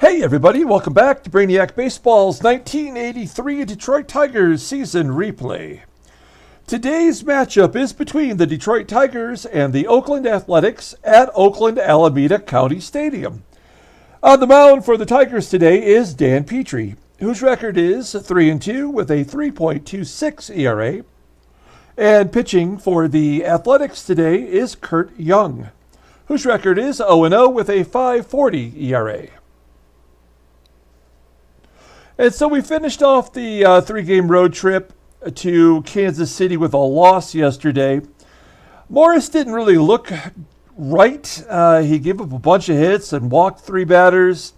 Hey everybody, welcome back to Brainiac Baseball's 1983 Detroit Tigers season replay. Today's matchup is between the Detroit Tigers and the Oakland Athletics at Oakland-Alameda County Stadium. On the mound for the Tigers today is Dan Petrie, whose record is 3-2 with a 3.26 ERA. And pitching for the Athletics today is Curt Young, whose record is 0-0 with a 5.40 ERA. And so we finished off the three-game road trip to Kansas City with a loss yesterday. Morris didn't really look right. He gave up a bunch of hits and walked three batters.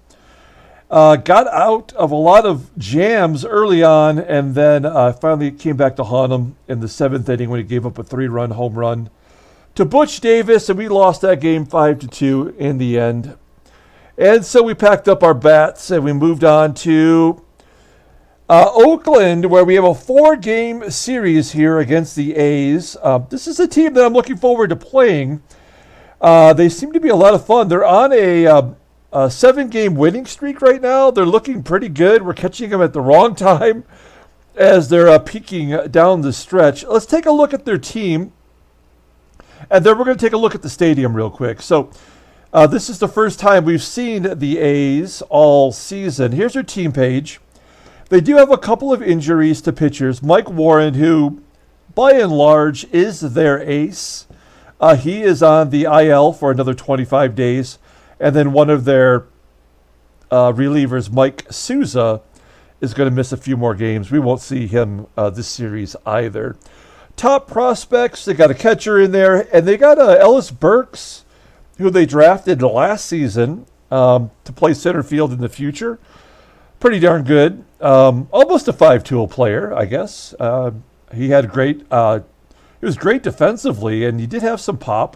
Got out of a lot of jams early on, and then finally came back to haunt him in the seventh inning when he gave up a three-run home run to Butch Davis, and we lost that game 5-2 in the end. And so we packed up our bats and we moved on to Oakland, where we have a four-game series here against the A's. This is a team that I'm looking forward to playing. They seem to be a lot of fun. They're on a seven-game winning streak right now. They're looking pretty good. We're catching them at the wrong time as they're peaking down the stretch. Let's take a look at their team, and then we're going to take a look at the stadium real quick. So this is the first time we've seen the A's all season. Here's their team page. They do have a couple of injuries to pitchers. Mike Warren, who by and large is their ace, he is on the IL for another 25 days. And then one of their relievers, Mike Souza, is going to miss a few more games. We won't see him this series either. Top prospects, they got a catcher in there, and they got Ellis Burks, who they drafted last season to play center field in the future. Pretty darn good. Almost a five-tool player, I guess. He had he was great defensively, and he did have some pop.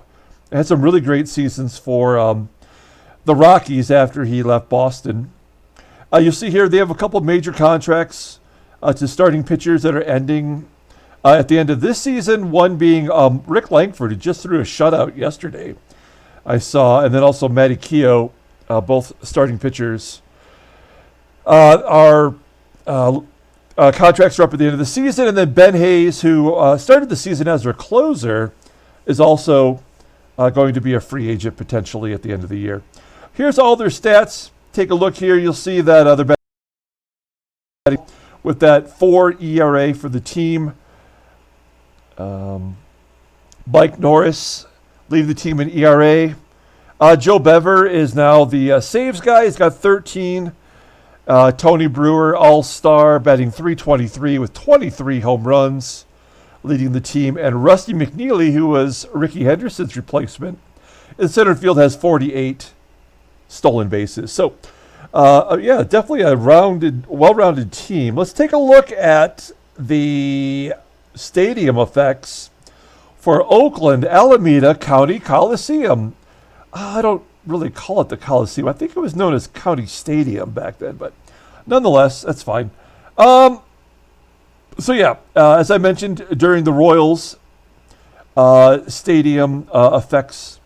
Had some really great seasons for the Rockies after he left Boston. You'll see here they have a couple major contracts to starting pitchers that are ending at the end of this season, one being Rick Langford, who just threw a shutout yesterday, I saw, and then also Matty Keough, both starting pitchers. Our contracts are up at the end of the season, and then Ben Hayes, who started the season as their closer, is also going to be a free agent potentially at the end of the year. Here's all their stats. Take a look here. You'll see that they're batting with that 4 ERA for the team. Mike Norris leading the team in ERA. Joe Bever is now the saves guy. He's got 13. Tony Brewer, all-star, batting .323 with 23 home runs, leading the team. And Rusty McNealy, who was Ricky Henderson's replacement, in center field has 48 stolen bases. So, definitely a well-rounded team. Let's take a look at the stadium effects for Oakland-Alameda County Coliseum. I don't really call it the Coliseum. I think it was known as County Stadium back then, but nonetheless, that's fine. As I mentioned during the Royals stadium effects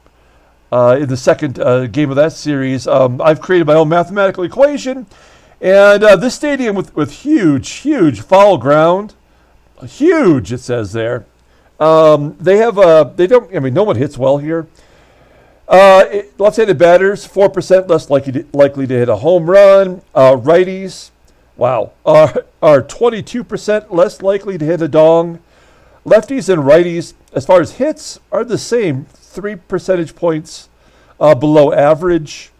in the second game of that series, I've created my own mathematical equation, and this stadium with huge foul ground, huge it says there. No one hits well here. Left-handed batters, 4% less likely to hit a home run. Righties, are 22% less likely to hit a dong. Lefties and righties, as far as hits, are the same, 3 percentage points below average.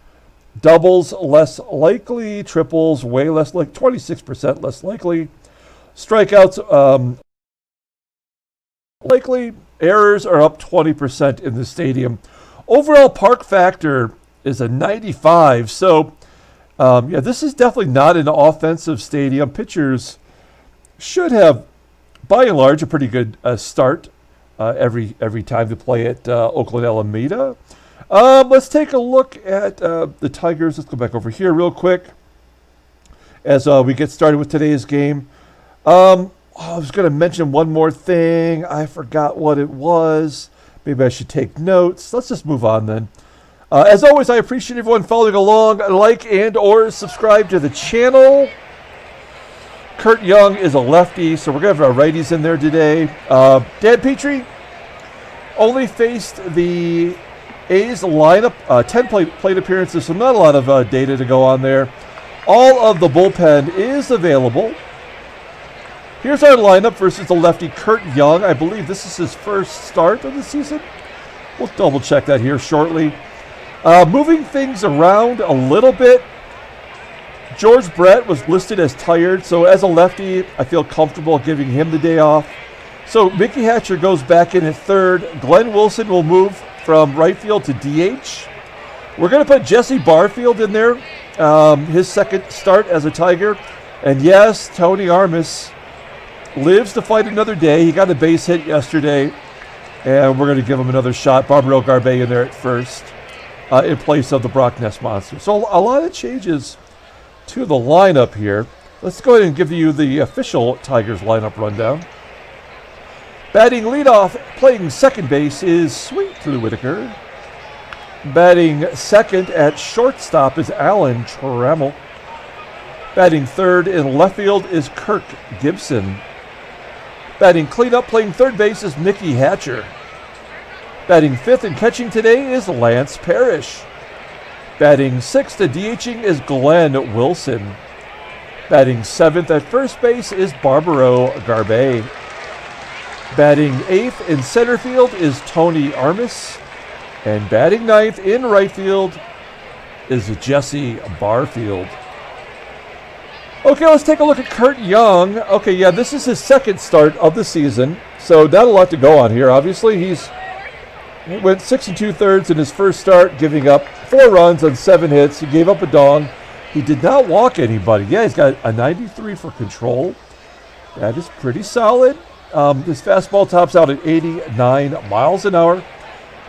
Doubles, less likely. Triples, way less likely, 26% less likely. Strikeouts, likely. Errors are up 20% in the stadium. Overall park factor is a 95. So, this is definitely not an offensive stadium. Pitchers should have, by and large, a pretty good start every time they play at Oakland-Alameda. Let's take a look at the Tigers. Let's go back over here real quick as we get started with today's game. I was going to mention one more thing. I forgot what it was. Maybe I should take notes. Let's just move on then. As always, I appreciate everyone following along. Like and or subscribe to the channel. Curt Young is a lefty, so we're going to have our righties in there today. Dan Petrie only faced the A's lineup, 10 plate appearances, so not a lot of data to go on there. All of the bullpen is available. Here's our lineup versus the lefty Curt Young. I believe this is his first start of the season. We'll double check that here shortly. Moving things around a little bit. George Brett was listed as tired, so as a lefty, I feel comfortable giving him the day off. So Mickey Hatcher goes back in at third. Glenn Wilson will move from right field to DH. We're going to put Jesse Barfield in there, his second start as a Tiger. And yes, Tony Armas lives to fight another day. He got a base hit yesterday, and we're going to give him another shot. Barbaro Garbey in there at first in place of the Brock Ness Monster. So a lot of changes to the lineup here. Let's go ahead and give you the official Tigers lineup rundown. Batting leadoff, playing second base, is Sweet Whitaker. Batting second at shortstop is Alan Trammell. Batting third in left field is Kirk Gibson. Batting cleanup, playing third base, is Mickey Hatcher. Batting fifth and catching today is Lance Parrish. Batting sixth and DHing is Glenn Wilson. Batting seventh at first base is Barbaro Garbey. Batting eighth in center field is Tony Armas. And batting ninth in right field is Jesse Barfield. Okay, let's take a look at Curt Young. Okay, yeah, this is his second start of the season, so not a lot to go on here. Obviously, he went 6 2/3 in his first start, giving up 4 runs on 7 hits. He gave up a dong. He did not walk anybody. Yeah, he's got a 93 for control. That is pretty solid. His fastball tops out at 89 miles an hour.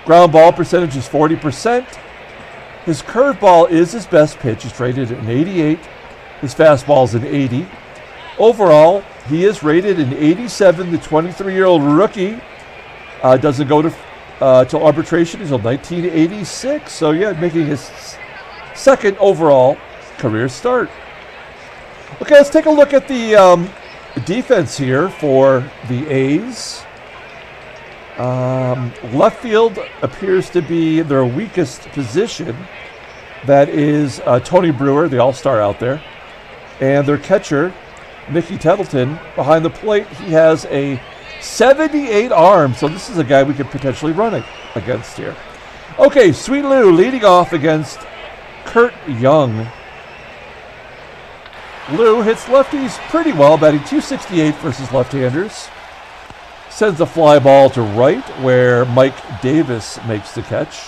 Ground ball percentage is 40%. His curveball is his best pitch. He's rated at an 88. His fastball is an 80. Overall, he is rated an 87. The 23-year-old rookie doesn't go to arbitration until 1986. So, yeah, making his second overall career start. Okay, let's take a look at the defense here for the A's. Left field appears to be their weakest position. That is Tony Brewer, the all-star out there. And their catcher, Mickey Tettleton, behind the plate. He has a 78 arm, so this is a guy we could potentially run against here. Okay, Sweet Lou leading off against Curt Young. Lou hits lefties pretty well, batting .268 versus left-handers. Sends a fly ball to right, where Mike Davis makes the catch.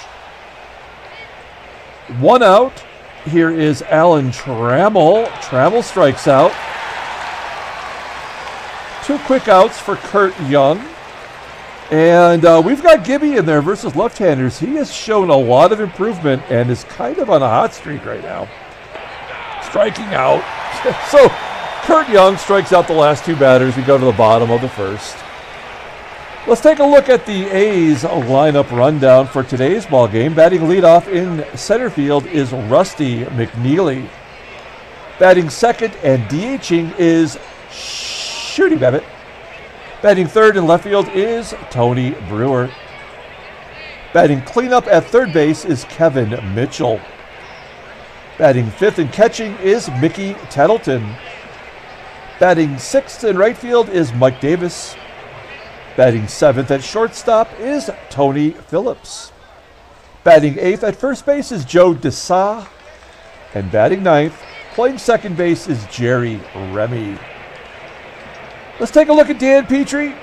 1 out. Here is Alan Trammell. Trammell strikes out. 2 quick outs for Curt Young. And we've got Gibby in there versus left-handers. He has shown a lot of improvement and is kind of on a hot streak right now. Striking out. So Curt Young strikes out the last 2 batters. We go to the bottom of the first. Let's take a look at the A's lineup rundown for today's ball game. Batting leadoff in center field is Rusty McNealy. Batting second and DHing is Shooty Babitt. Batting third in left field is Tony Brewer. Batting cleanup at third base is Kevin Mitchell. Batting fifth and catching is Mickey Tettleton. Batting sixth in right field is Mike Davis. Batting seventh at shortstop is Tony Phillips. Batting eighth at first base is Joe DeSa. And batting ninth, playing second base, is Jerry Remy. Let's take a look at Dan Petrie.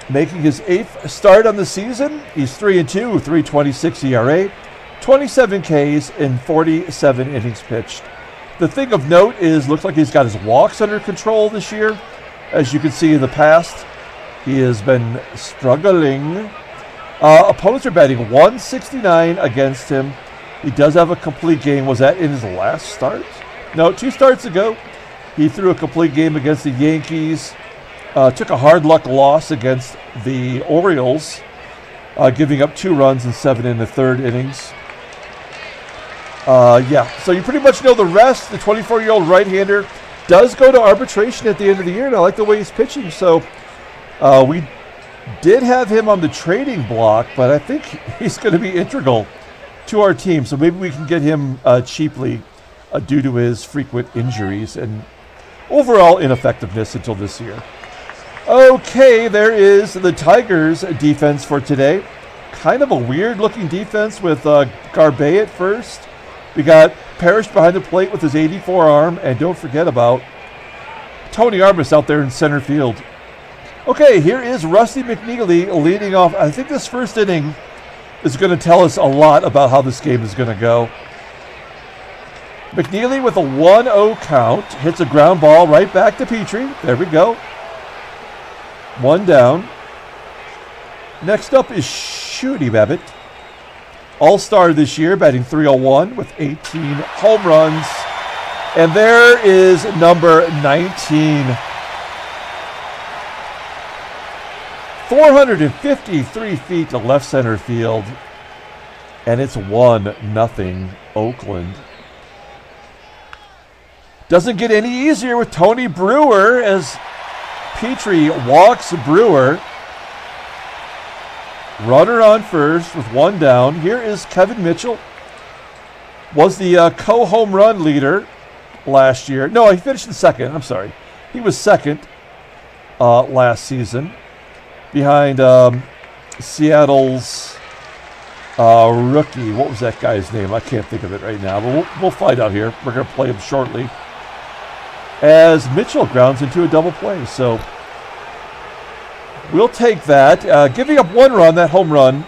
Making his 8th start on the season. He's 3-2, 3.26 ERA, 27 Ks in 47 innings pitched. The thing of note is, looks like he's got his walks under control this year. As you can see in the past, he has been struggling. Opponents are batting .169 against him. He does have a complete game. Was that in his last start? No, 2 starts ago. He threw a complete game against the Yankees. Took a hard luck loss against the Orioles. giving up 2 runs and 7 in the third innings. So you pretty much know the rest. The 24-year-old right-hander does go to arbitration at the end of the year, and I like the way he's pitching. So we did have him on the trading block, but I think he's going to be integral to our team. So maybe we can get him cheaply due to his frequent injuries and overall ineffectiveness until this year. Okay, there is the Tigers' defense for today. Kind of a weird-looking defense with Garbey at first. We got Parrish behind the plate with his 84 arm, and don't forget about Tony Armas out there in center field. Okay, here is Rusty McNealy leading off. I think this first inning is going to tell us a lot about how this game is going to go. McNealy with a 1-0 count hits a ground ball right back to Petrie. There we go. 1 down. Next up is Shooty Babitt. All-star this year, batting .301 with 18 home runs. And there is number 19. 453 feet to left center field. And it's 1-0 Oakland. Doesn't get any easier with Tony Brewer as Petrie walks Brewer. Runner on first with 1 down. Here is Kevin Mitchell. Was the co-home run leader last year. No, he finished in second. I'm sorry. He was second last season behind Seattle's rookie. What was that guy's name? I can't think of it right now, but we'll find out here. We're going to play him shortly. As Mitchell grounds into a double play. So we'll take that. Giving up 1 run, that home run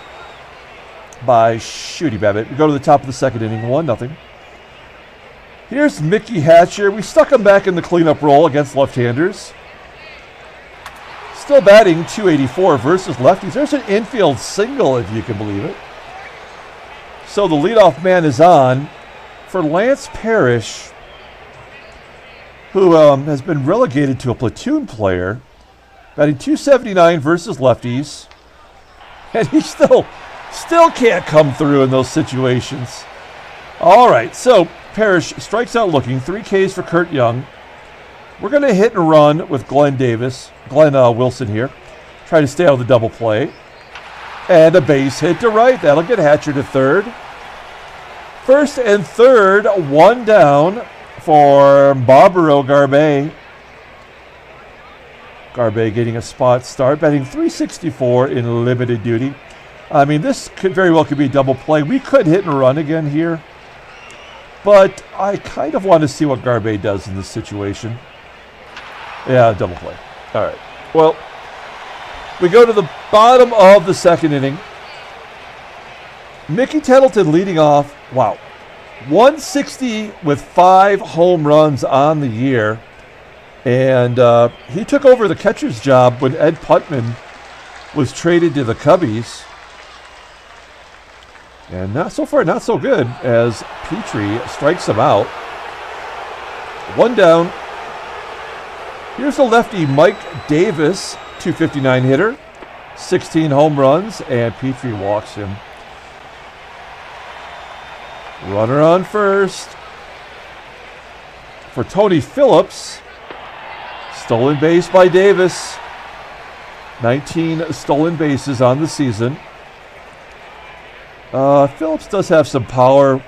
by Shooty Babitt. We go to the top of the second inning, 1-0. Here's Mickey Hatcher. We stuck him back in the cleanup role against left-handers. Still batting .284 versus lefties. There's an infield single, if you can believe it. So the leadoff man is on for Lance Parrish, who has been relegated to a platoon player, batting .279 versus lefties, and he still can't come through in those situations. All right, so Parrish strikes out looking, 3 Ks for Curt Young. We're going to hit and run with Glenn Wilson here. Try to stay out of the double play. And a base hit to right. That'll get Hatcher to third. First and third, 1 down for Barbaro Garbey. Garbey getting a spot start, batting .364 in limited duty. I mean, this could very well be a double play. We could hit and run again here, but I kind of want to see what Garbey does in this situation. Yeah, double play. All right. Well, we go to the bottom of the second inning. Mickey Tettleton leading off. Wow. 160 with 5 home runs on the year. And he took over the catcher's job when Ed Putman was traded to the Cubbies. And so far, not so good as Petrie strikes him out. 1 down. Here's the lefty Mike Davis, .259 hitter, 16 home runs, and Petrie walks him. Runner on first for Tony Phillips. Stolen base by Davis. 19 stolen bases on the season. Phillips does have some power.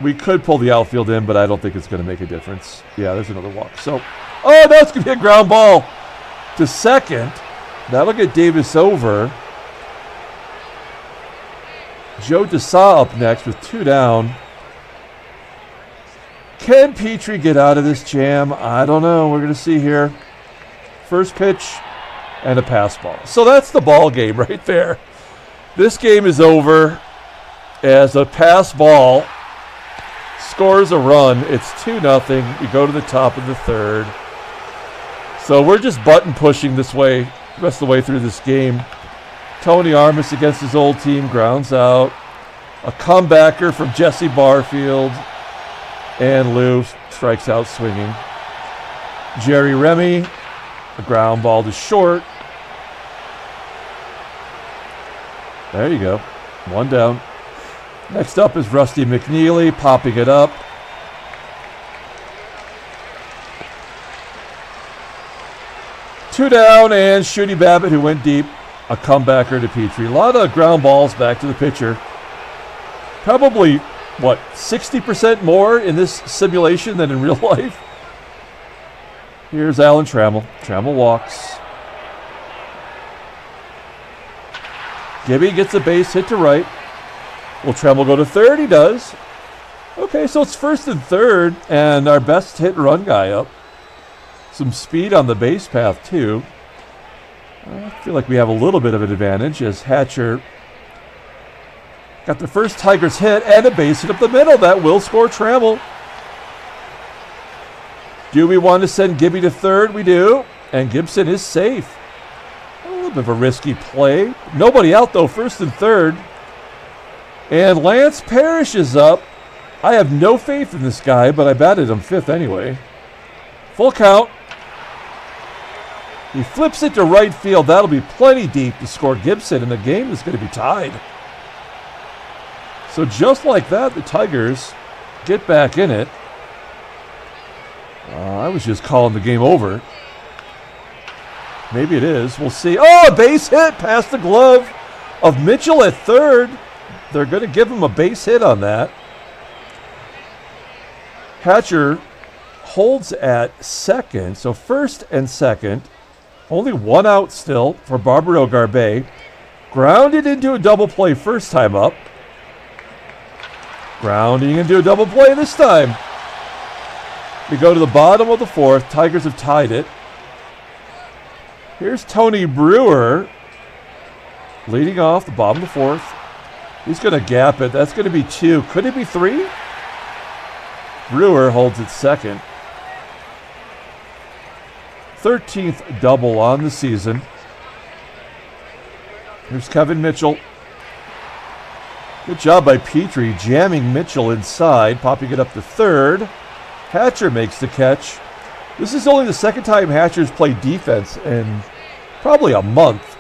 We could pull the outfield in, but I don't think it's going to make a difference. Yeah, there's another walk. So, oh, that's going to be a ground ball to second. That'll get Davis over. Joe DeSa up next with 2 down. Can Petrie get out of this jam? I don't know. We're going to see here. First pitch and a pass ball. So that's the ball game right there. This game is over as a pass ball scores a run. It's 2-0. We go to the top of the third. So we're just button pushing this way, the rest of the way through this game. Tony Armas against his old team grounds out. A comebacker from Jesse Barfield. And Lou strikes out swinging. Jerry Remy, a ground ball to short. There you go. One down. Next up is Rusty McNealy, popping it up. Two down, and Shooty Babitt, who went deep. A comebacker to Petrie. A lot of ground balls back to the pitcher. Probably, 60% more in this simulation than in real life? Here's Alan Trammell. Trammell walks. Gibby gets a base hit to right. Will Trammell go to third? He does. Okay, so it's first and third, and our best hit run guy up. Some speed on the base path, too. I feel like we have a little bit of an advantage as Hatcher got the first Tigers hit and a base hit up the middle. That will score Trammell. Do we want to send Gibby to third? We do. And Gibson is safe. A little bit of a risky play. Nobody out, though, first and third. And Lance Parrish is up. I have no faith in this guy, but I batted him fifth anyway. Full count. He flips it to right field. That'll be plenty deep to score Gibson, and the game is going to be tied. So just like that, the Tigers get back in it. I was just calling the game over. Maybe it is. We'll see. Oh, a base hit past the glove of Mitchell at third. They're going to give him a base hit on that. Hatcher holds at second. So first and second. Only one out still for Barbaro Garbey. Grounded into a double play first time up. Grounding into a double play this time. We go to the bottom of the fourth. Tigers have tied it. Here's Tony Brewer leading off the bottom of the fourth. He's going to gap it. That's going to be two. Could it be three? Brewer holds it second. 13th double on the season. Here's Kevin Mitchell. Good job by Petrie, jamming Mitchell inside, popping it up to third. Hatcher makes the catch. This is only the second time Hatcher's played defense in probably a month.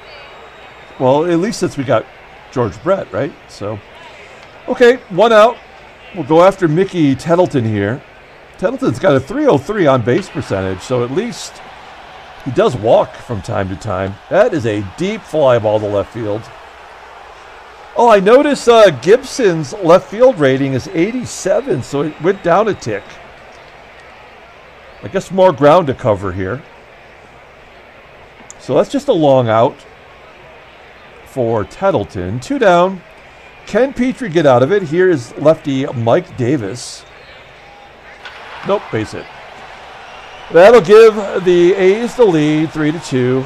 Well, at least since we got George Brett, right? So, okay, one out. We'll go after Mickey Tettleton here. Tettleton's got a .303 on base percentage, so at least he does walk from time to time. That is a deep fly ball to left field. Oh, I noticed Gibson's left field rating is 87, so it went down a tick. I guess more ground to cover here. So that's just a long out for Tettleton. Two down. Can Petrie get out of it? Here is lefty Mike Davis. Nope, base hit. That'll give the A's the lead, 3-2.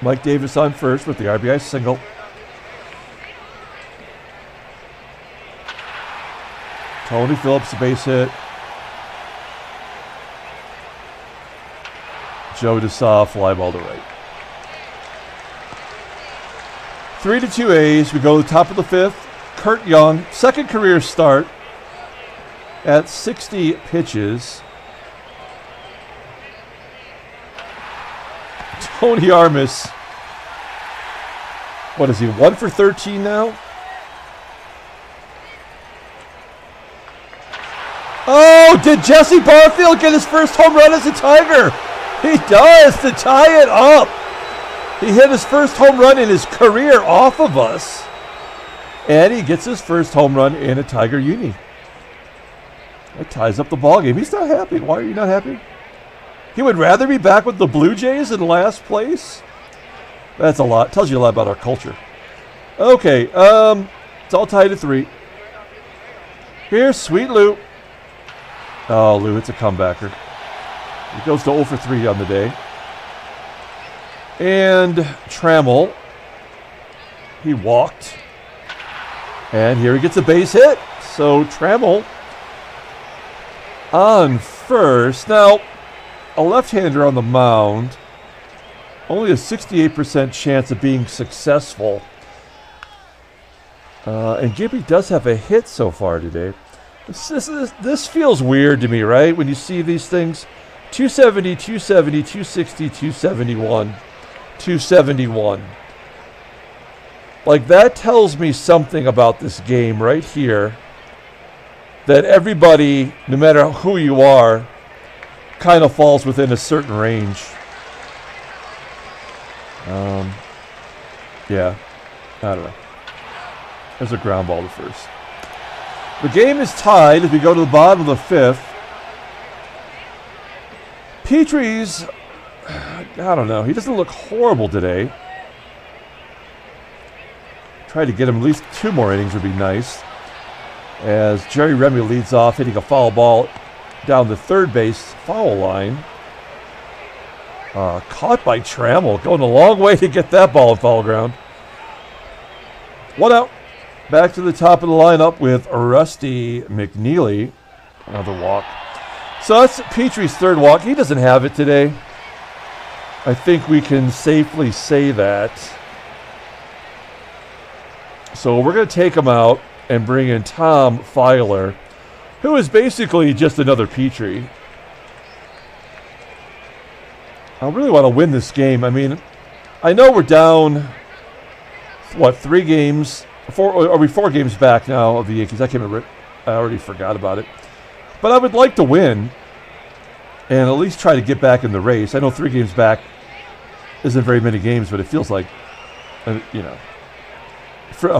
Mike Davis on first with the RBI single. Tony Phillips, a base hit. Joe DeSa, fly ball to right. 3-2 A's. We go to the top of the fifth. Curt Young, second career start at 60 pitches. Tony Armas, what is he, 1 for 13 now? Oh, did Jesse Barfield get his first home run as a Tiger? He does, to tie it up. He hit his first home run in his career off of us. And he gets his first home run in a Tiger uni. That ties up the ballgame. He's not happy. Why are you not happy? He would rather be back with the Blue Jays in last place? That's a lot. Tells you a lot about our culture. Okay, it's all tied at 3. Here's Sweet Lou. Oh, Lou, it's a comebacker. He goes to 0 for 3 on the day. And Trammell, he walked. And here he gets a base hit. So Trammell on first. Now, a left-hander on the mound, only a 68% chance of being successful. And Gibby does have a hit so far today. This feels weird to me, right? When you see these things, 270, 270, 260, 271. 271. Like, that tells me something about this game right here. That everybody, no matter who you are, kind of falls within a certain range. Yeah, I don't know. There's a ground ball to first. The game is tied as we go to the bottom of the fifth. Petry's, I don't know, he doesn't look horrible today. Try to get him at least 2 more innings would be nice. As Remy leads off, hitting a foul ball down the third base foul line. Caught by Trammell, going a long way to get that ball in foul ground. 1 out. Back to the top of the lineup with Rusty McNealy. Another walk. So that's Petry's third walk. He doesn't have it today. I think we can safely say that. So we're going to take him out and bring in Tom Filer, who is basically just another Petry. I really want to win this game. I mean, I know we're down, 3 games? Are we 4 games back now of the Yankees? I can't remember. I already forgot about it. But I would like to win and at least try to get back in the race. I know 3 games back isn't very many games, but it feels like, a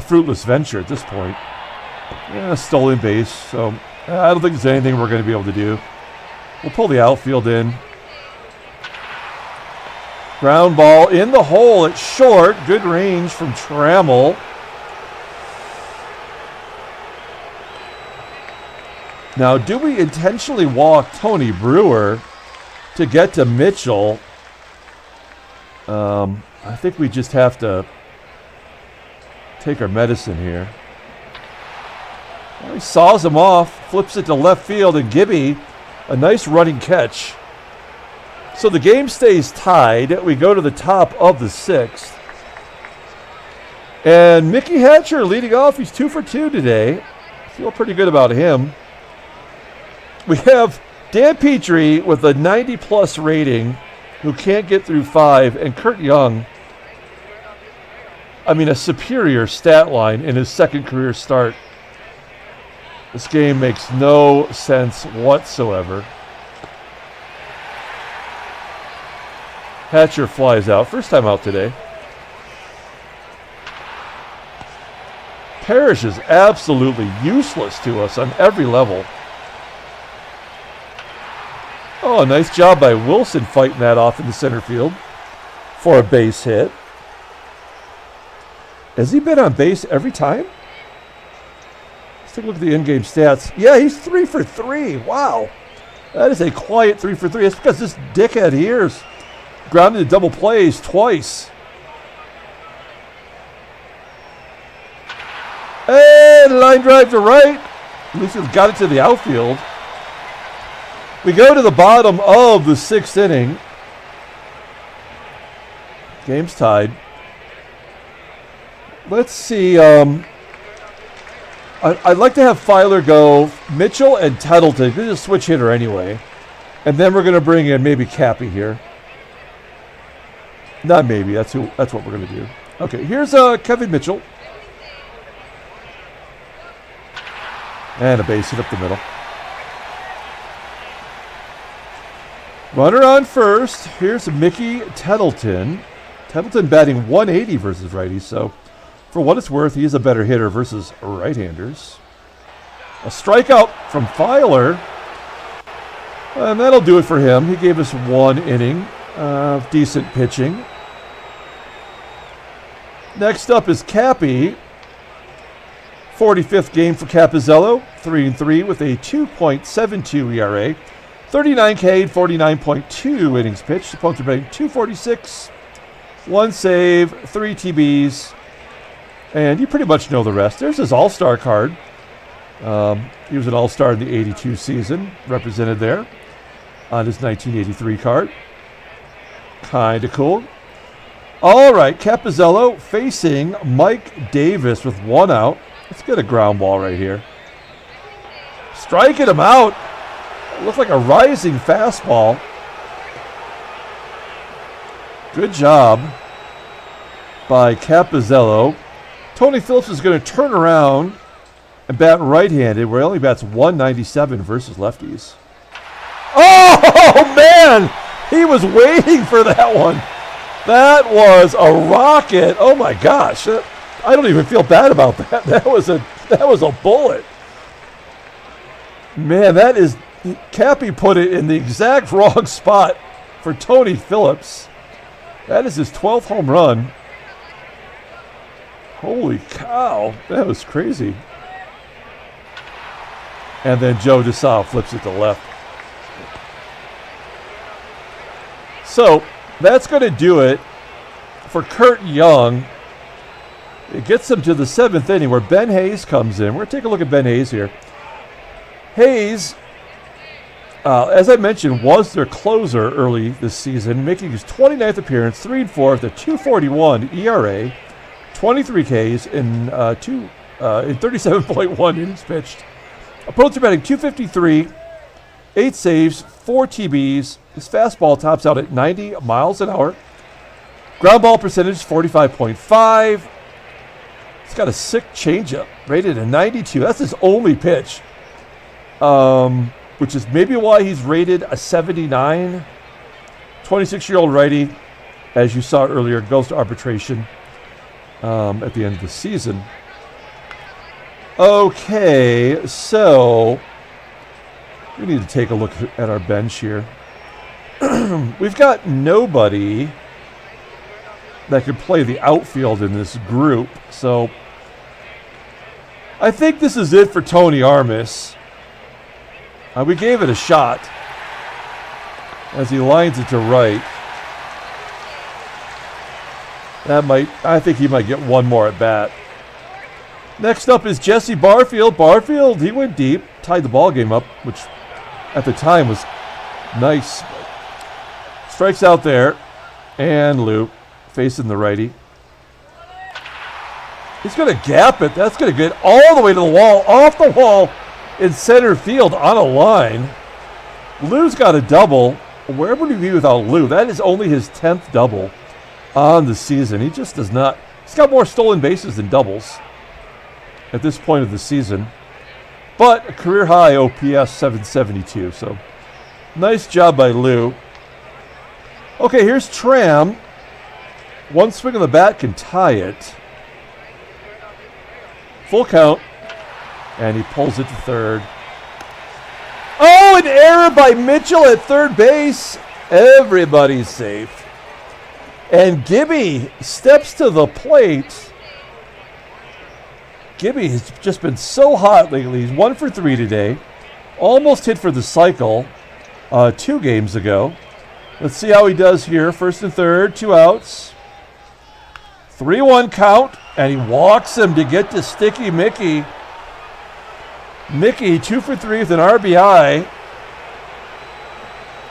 fruitless venture at this point. Yeah, stolen base. So I don't think there's anything we're going to be able to do. We'll pull the outfield in. Ground ball in the hole. It's short. Good range from Trammell. Now, do we intentionally walk Tony Brewer to get to Mitchell? I think we just have to take our medicine here. Well, he saws him off, flips it to left field, and Gibby, a nice running catch. So the game stays tied. We go to the top of the 6th. And Mickey Hatcher leading off. He's 2 for 2 today. Feel pretty good about him. We have Dan Petrie with a 90-plus rating who can't get through 5. And Curt Young, a superior stat line in his second career start. This game makes no sense whatsoever. Hatcher flies out. First time out today. Parrish is absolutely useless to us on every level. Oh, nice job by Wilson fighting that off in the center field for a base hit. Has he been on base every time? Let's take a look at the in-game stats. Yeah, he's 3 for 3. Wow. That is a quiet 3 for 3. That's because this dickhead here is grounded to double plays twice. And line drive to right. At least he's got it to the outfield. We go to the bottom of the 6th inning. Game's tied. Let's see. I'd like to have Filer go Mitchell and Tettleton. This is a switch hitter anyway. And then we're going to bring in maybe Cappy here. Not maybe. That's what we're going to do. Okay, here's Kevin Mitchell. And a base hit up the middle. Runner on first. Here's Mickey Tettleton. Tettleton batting 180 versus righties, so for what it's worth, he is a better hitter versus right-handers. A strikeout from Filer. And that'll do it for him. He gave us 1 inning of decent pitching. Next up is Cappy. 45th game for Capizzello. 3-3 with a 2.72 ERA. 39 K, 49.2 innings pitched. Opponents are batting .246. 1 save, 3 TBs. And you pretty much know the rest. There's his all-star card. He was an all-star in the 82 season, represented there on his 1983 card. Kind of cool. All right, Capizzello facing Mike Davis with 1 out. Let's get a ground ball right here. Striking him out. It looks like a rising fastball. Good job. by Capizzello. Tony Phillips is going to turn around and bat right-handed, where he only bats 197 versus lefties. Oh, man! He was waiting for that one. That was a rocket. Oh, my gosh. I don't even feel bad about that. That was a bullet. Man, that is... Cappy put it in the exact wrong spot for Tony Phillips. That is his 12th home run. Holy cow. That was crazy. And then Joe DeSa flips it to left. So that's going to do it for Curt Young. It gets them to the 7th inning where Ben Hayes comes in. We're going to take a look at Ben Hayes here. Hayes, as I mentioned, was their closer early this season, making his 29th appearance, 3-4 with a 2.41 ERA, 23 Ks in 37.1 innings pitched. Opponents are batting .253, 8 saves, 4 TBs. His fastball tops out at 90 miles an hour. Ground ball percentage 45.5. He's got a sick changeup, rated a 92. That's his only pitch, which is maybe why he's rated a 79. 26-year-old righty, as you saw earlier, goes to arbitration at the end of the season. Okay, so we need to take a look at our bench here. We've got nobody that could play the outfield in this group, so I think this is it for Tony Armas. We gave it a shot as he lines it to right. I think he might get one more at bat. Next up is Jesse Barfield. Barfield, he went deep, tied the ball game up, which at the time was nice. Strikes out there, and Luke facing the righty. He's going to gap it. That's going to get all the way to the wall, off the wall in center field on a line. Lou's got a double. Where would he be without Lou? That is only his 10th double on the season. He just does not. He's got more stolen bases than doubles at this point of the season, but a career high OPS 772. So nice job by Lou. Okay, here's Tram. One swing of the bat can tie it. Full count, and he pulls it to third. Oh, an error by Mitchell at third base. Everybody's safe. And Gibby steps to the plate. Gibby has just been so hot lately. He's 1 for 3 today. Almost hit for the cycle 2 games ago. Let's see how he does here. First and third, 2 outs. 3-1 count, and he walks him to get to Sticky Mickey. Mickey, 2 for 3 with an RBI.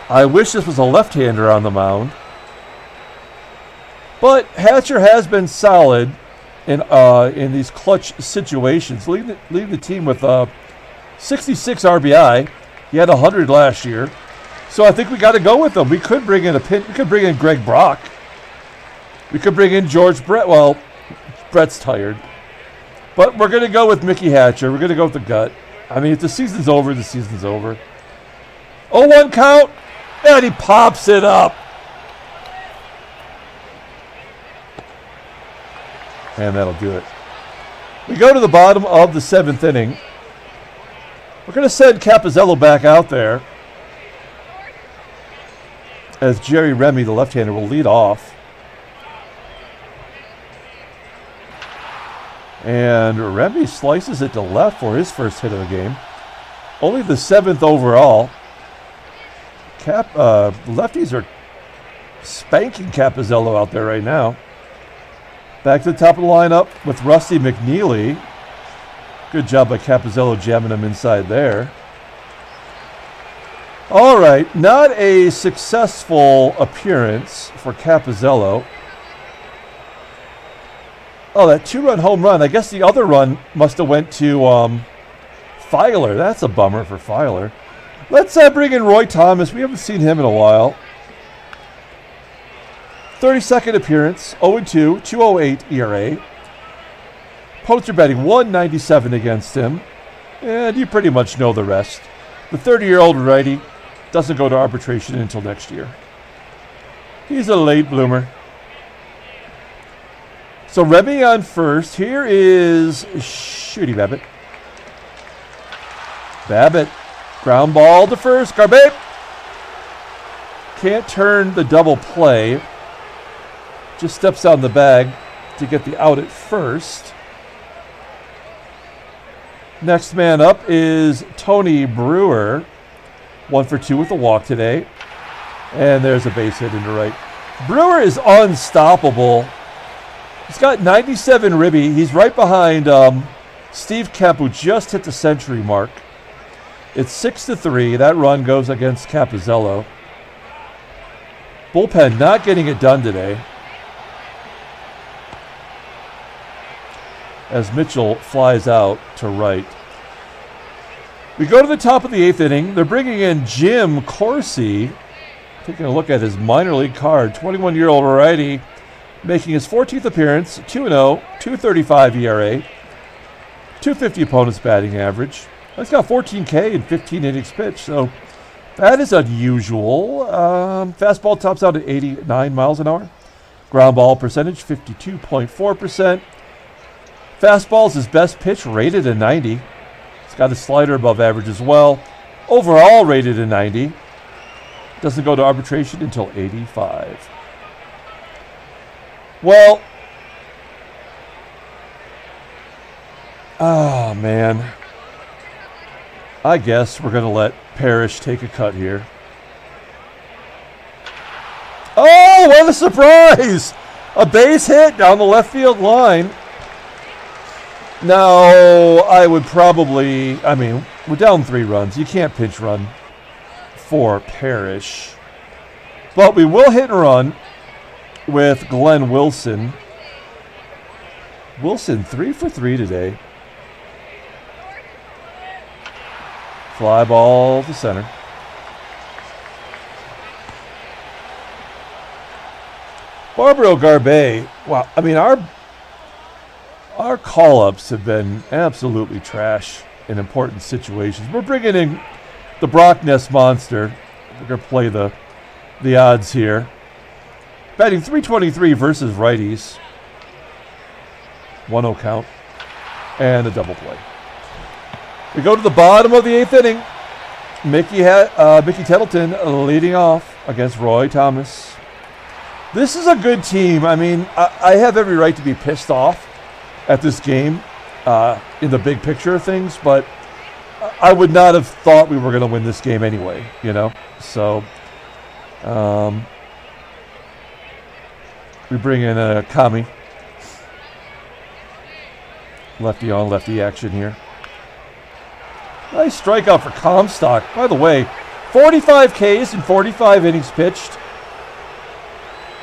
I wish this was a left-hander on the mound. But Hatcher has been solid in these clutch situations, leading the team with 66 RBI. He had 100 last year. So I think we got to go with him. We could bring in we could bring in Greg Brock. We could bring in George Brett. Well, Brett's tired. But we're going to go with Mickey Hatcher. We're going to go with the gut. I mean, if the season's over, the season's over. 0-1 count, and he pops it up. And that'll do it. We go to the bottom of the 7th inning. We're going to send Capizzello back out there, as Jerry Remy, the left-hander, will lead off. And Remy slices it to left for his first hit of the game. Only the 7th overall. Lefties are spanking Capizzello out there right now. Back to the top of the lineup with Rusty McNealy. Good job by Capizzello jamming him inside there. All right, not a successful appearance for Capizzello. Oh, that 2-run home run. I guess the other run must have went to Filer. That's a bummer for Filer. Let's bring in Roy Thomas. We haven't seen him in a while. 32nd appearance, 0-2, 2.08 ERA. Opponents are batting 197 against him, and you pretty much know the rest. The 30-year-old righty doesn't go to arbitration until next year. He's a late bloomer. So Remy on first. Here is Shooty Babitt. Babitt, ground ball to first. Garbey can't turn the double play. Just steps on the bag to get the out at first. Next man up is Tony Brewer. 1 for 2 with a walk today. And there's a base hit into right. Brewer is unstoppable. He's got 97 ribby. He's right behind Steve Kemp, who just hit the century mark. It's 6-3. That run goes against Capizello. Bullpen not getting it done today, as Mitchell flies out to right. We go to the top of the 8th inning. They're bringing in Jim Corsi. Taking a look at his minor league card. 21-year-old righty, making his 14th appearance. 2-0, 2.35 ERA. 250 opponent's batting average. He's got 14K in 15 innings pitched, so that is unusual. Fastball tops out at 89 miles an hour. Ground ball percentage, 52.4%. Fastball is his best pitch, rated a 90. He's got a slider above average as well. Overall rated a 90. Doesn't go to arbitration until 85. Well, oh man. I guess we're going to let Parrish take a cut here. Oh, what a surprise! A base hit down the left field line. Now, I would probably, we're down 3 runs. You can't pinch run for Parrish. But we will hit and run with Glenn Wilson. Wilson 3 for 3 today. Fly ball to center. Barbaro Garbey. Wow, our call-ups have been absolutely trash in important situations. We're bringing in the Brock Ness Monster. We're going to play the odds here. Batting .323 versus righties. 1-0 count. And a double play. We go to the bottom of the 8th inning. Mickey Tettleton leading off against Roy Thomas. This is a good team. I have every right to be pissed off at this game in the big picture of things, but I would not have thought we were going to win this game anyway, So, we bring in a Kami. Lefty on lefty action here. Nice strikeout for Comstock. By the way, 45 Ks in 45 innings pitched.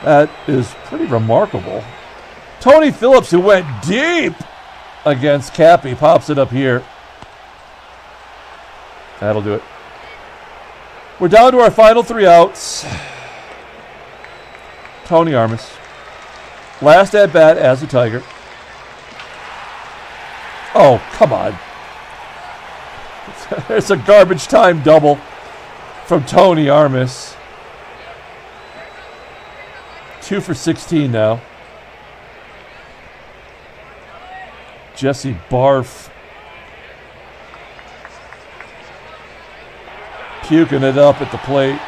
That is pretty remarkable. Tony Phillips, who went deep against Cappy, pops it up here. That'll do it. We're down to our final 3 outs. Tony Armas. Last at bat as a Tiger. Oh, come on. There's a garbage time double from Tony Armas. 2 for 16 now. Jesse Barf. Puking it up at the plate.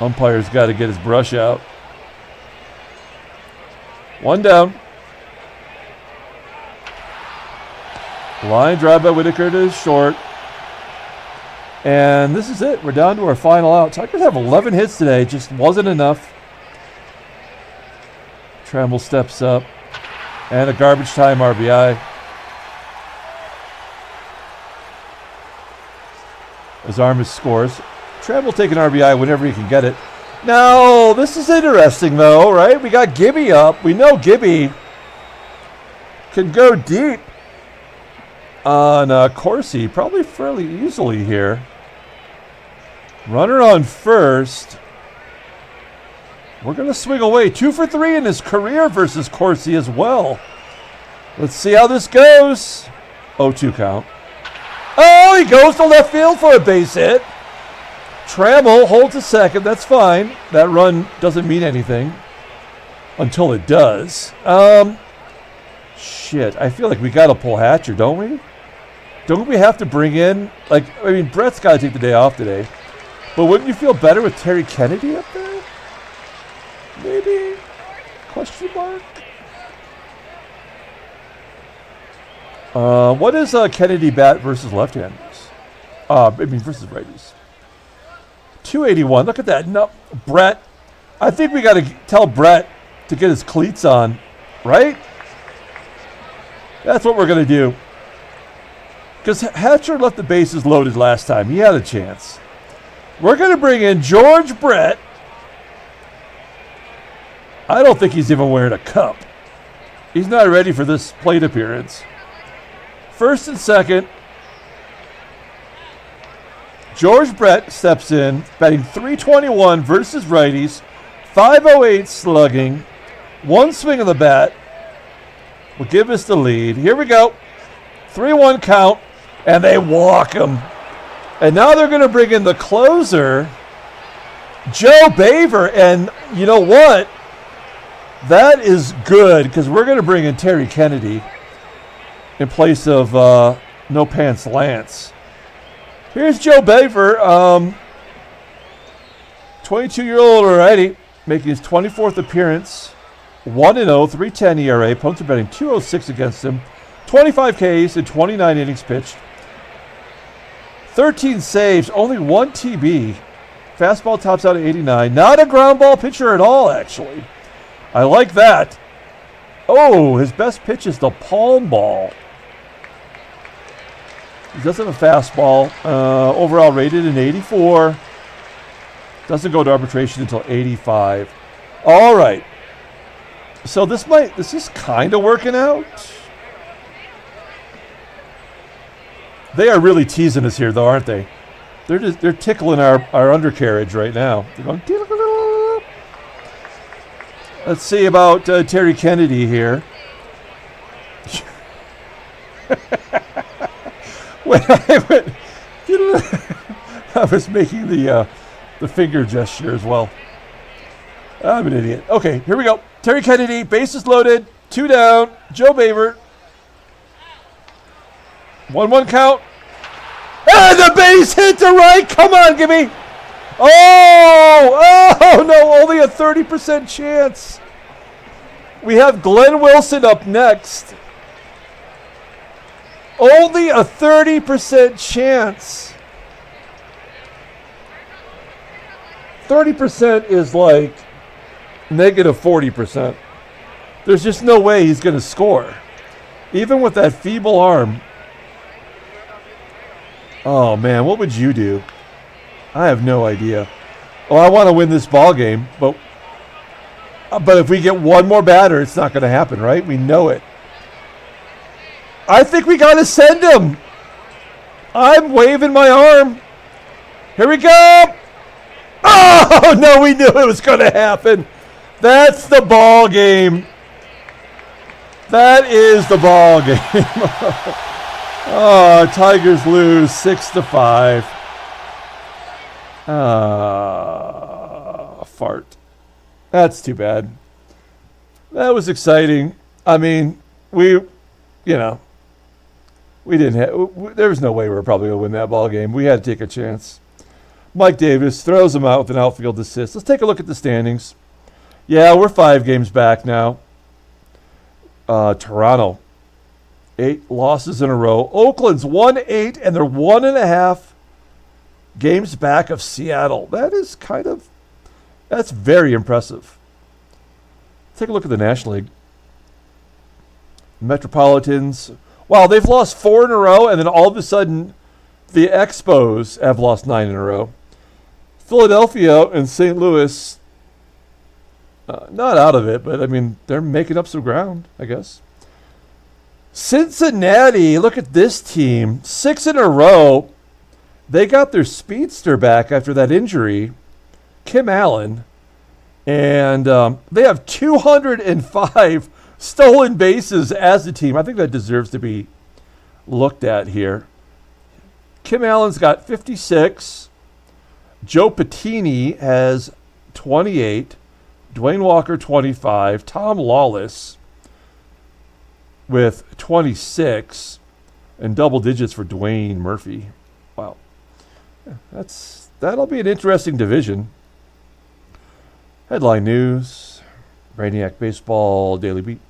Umpire's got to get his brush out. 1 down. Line drive by Whitaker to short. And this is it. We're down to our final out. Tigers have 11 hits today. Just wasn't enough. Trammell steps up. And a garbage time RBI. As Armas scores. Trammell taking RBI whenever he can get it. Now, this is interesting though, right? We got Gibby up. We know Gibby can go deep on Corsi, probably fairly easily here. Runner on first. We're going to swing away. 2 for 3 in his career versus Corsi as well. Let's see how this goes. 0-2 count. Oh, he goes to left field for a base hit. Trammell holds a second. That's fine. That run doesn't mean anything until it does. Shit. I feel like we got to pull Hatcher, don't we? Don't we have to bring in, like, I mean, Brett's got to take the day off today. But wouldn't you feel better with Terry Kennedy up there? Maybe? Question mark? What is Kennedy bat versus left-handers? Versus righties. 281. Look at that. No, Brett. I think we got to tell Brett to get his cleats on, right? That's what we're going to do. Because Hatcher left the bases loaded last time. He had a chance. We're going to bring in George Brett. I don't think he's even wearing a cup. He's not ready for this plate appearance. First and second. George Brett steps in, batting .321 versus righties, .508 slugging, one swing of the bat will give us the lead. Here we go. 3-1 count, and they walk him. And now they're going to bring in the closer, Joe Baver, and you know what? That is good, because we're going to bring in Terry Kennedy in place of No Pants Lance. Here's Joe Baver, 22-year-old already, making his 24th appearance, 1-0, 3.10 ERA. Opponents are betting .206 against him, 25 Ks in 29 innings pitched, 13 saves, only 1 TB. Fastball tops out at 89. Not a ground ball pitcher at all, actually. I like that. Oh, his best pitch is the palm ball. He does have a fastball. Overall rated in 84. Doesn't go to arbitration until 85. All right. So this is kind of working out. They are really teasing us here, though, aren't they? They're tickling our undercarriage right now. They're going. Let's see about Terry Kennedy here. When I was making the finger gesture as well. I'm an idiot. Okay, here we go. Terry Kennedy, bases loaded, 2 down. Joe Baver. 1-1 count. And the base hit to right. Come on, give me. Oh, no, only a 30% chance. We have Glenn Wilson up next. Only a 30% chance. 30% is like negative 40%. There's just no way he's going to score. Even with that feeble arm. Oh, man, what would you do? I have no idea. Oh, I want to win this ball game, but if we get one more batter, it's not going to happen, right? We know it. I think we got to send him. I'm waving my arm. Here we go. Oh, no, we knew it was going to happen. That's the ball game. That is the ball game. Oh, Tigers lose 6-5. Fart. That's too bad. That was exciting. I mean, there was no way we were probably going to win that ball game. We had to take a chance. Mike Davis throws him out with an outfield assist. Let's take a look at the standings. Yeah, we're 5 games back now. Toronto, 8 losses in a row. Oakland's 1-8, and they're 1.5 games back of Seattle. That's very impressive. Take a look at the National League. Metropolitans, wow, they've lost 4 in a row, and then all of a sudden, the Expos have lost 9 in a row. Philadelphia and St. Louis, not out of it, but I mean, they're making up some ground, I guess. Cincinnati, look at this team. 6 in a row. They got their speedster back after that injury. Kim Allen. And they have 205 stolen bases as a team. I think that deserves to be looked at here. Kim Allen's got 56. Joe Patini has 28. Dwayne Walker, 25. Tom Lawless with 26. And double digits for Dwayne Murphy. Wow. That'll be an interesting division. Headline news. Brainiac Baseball Daily Beat.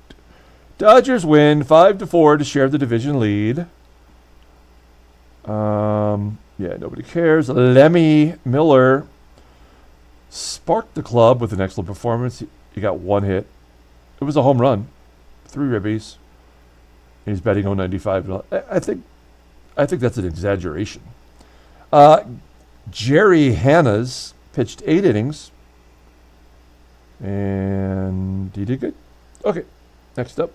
Dodgers win 5-4 to share the division lead. Yeah, nobody cares. Lemmy Miller sparked the club with an excellent performance. He got one hit. It was a home run. 3 ribbies. He's batting .095. I think that's an exaggeration. Jerry Hanna's pitched 8 innings. And he did good. Okay, next up.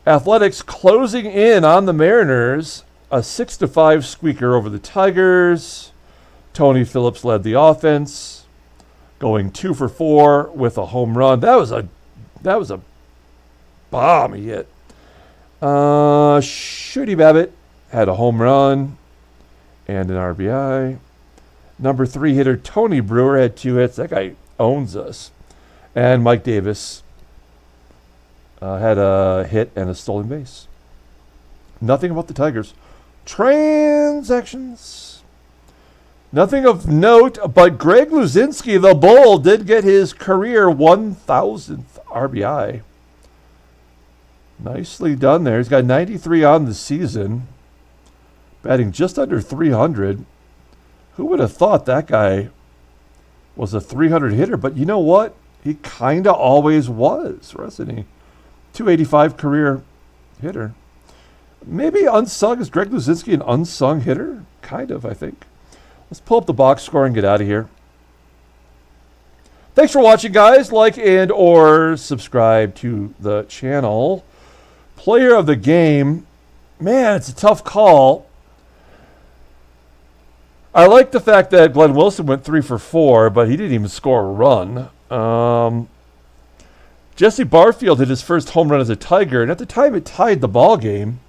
Athletics closing in on the Mariners. A 6-5 squeaker over the Tigers. Tony Phillips led the offense, going 2 for 4 with a home run. That was a bomb he hit. Shooty Babitt had a home run and an RBI. Number 3 hitter Tony Brewer had 2 hits. That guy owns us. And Mike Davis had a hit and a stolen base. Nothing about the Tigers. Transactions. Nothing of note, but Greg Luzinski, the Bull, did get his career 1,000th RBI. Nicely done there. He's got 93 on the season, batting just under 300. Who would have thought that guy was a 300 hitter? But you know what? He kind of always was, wasn't he? 285 career hitter. Maybe unsung. Is Greg Luzinski an unsung hitter? Kind of, I think. Let's pull up the box score and get out of here. Thanks for watching, guys. Like and or subscribe to the channel. Player of the game. Man, it's a tough call. I like the fact that Glenn Wilson went 3 for 4, but he didn't even score a run. Jesse Barfield hit his first home run as a Tiger, and at the time it tied the ball game.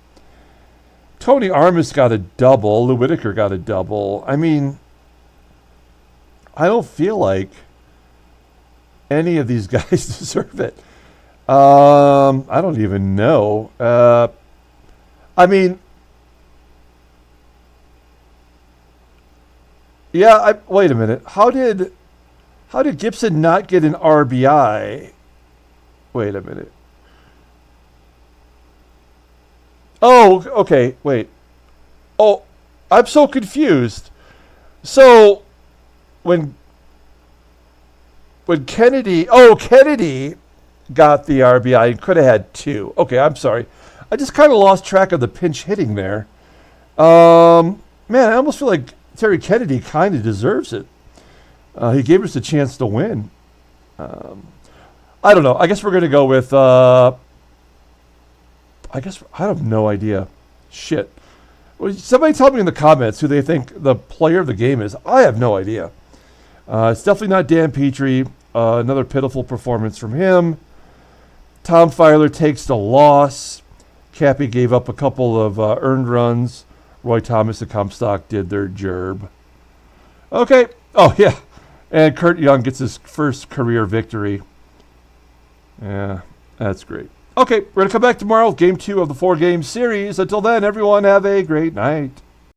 Tony Armas got a double. Whitaker got a double. I mean, I don't feel like any of these guys deserve it. I don't even know. I mean, yeah. Wait a minute. How did Gibson not get an RBI? Wait a minute. Oh, okay. Wait. Oh, I'm so confused. So when Kennedy got the RBI and could have had 2. Okay, I'm sorry. I just kind of lost track of the pinch hitting there. Man, I almost feel like Terry Kennedy kind of deserves it. He gave us a chance to win. I don't know. I guess we're going to go with... I have no idea. Shit. Well, somebody tell me in the comments who they think the player of the game is. I have no idea. It's definitely not Dan Petrie. Another pitiful performance from him. Tom Filer takes the loss. Cappy gave up a couple of earned runs. Roy Thomas and Comstock did their gerb. Okay. Oh, yeah. And Curt Young gets his first career victory. Yeah, that's great. Okay, we're going to come back tomorrow with Game 2 of the 4-game series. Until then, everyone have a great night.